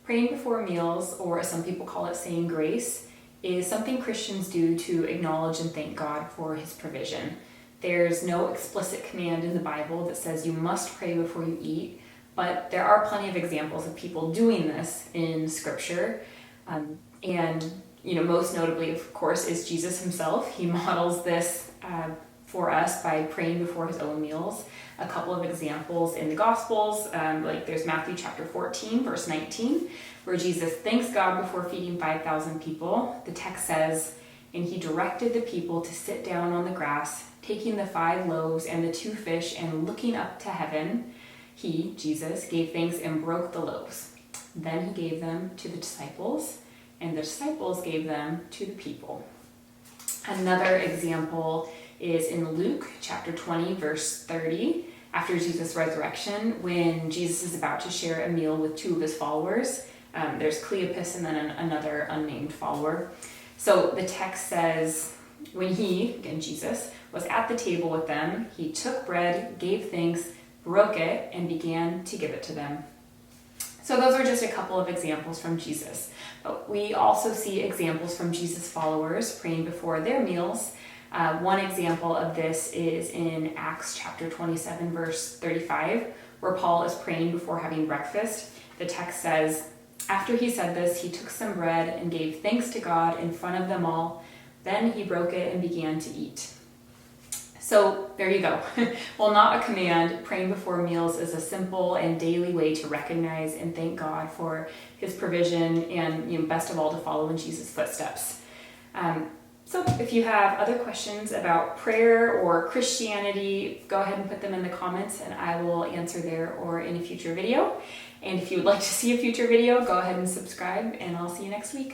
Praying before meals, or as some people call it, saying grace, is something Christians do to acknowledge and thank God for his provision. There's no explicit command in the Bible that says you must pray before you eat, but there are plenty of examples of people doing this in Scripture. And most notably, of course, is Jesus himself. He models this for us by praying before his own meals. A couple of examples in the Gospels, like there's Matthew chapter 14, verse 19, where Jesus thanks God before feeding 5,000 people. The text says, "And he directed the people to sit down on the grass, taking the 5 loaves and the 2 fish, and looking up to heaven, he, Jesus, gave thanks and broke the loaves. Then he gave them to the disciples, and the disciples gave them to the people." Another example is in Luke chapter 20, verse 30, after Jesus' resurrection, when Jesus is about to share a meal with 2 of his followers. There's Cleopas and then another unnamed follower. So the text says, when he, again Jesus, was at the table with them, he took bread, gave thanks, broke it, and began to give it to them. So those are just a couple of examples from Jesus. But we also see examples from Jesus' followers praying before their meals. One example of this is in Acts chapter 27, verse 35, where Paul is praying before having breakfast. The text says, "After he said this, he took some bread and gave thanks to God in front of them all. Then he broke it and began to eat." So there you go. While not a command, praying before meals is a simple and daily way to recognize and thank God for his provision and, best of all, to follow in Jesus' footsteps. So if you have other questions about prayer or Christianity, go ahead and put them in the comments and I will answer there or in a future video. And if you would like to see a future video, go ahead and subscribe, and I'll see you next week.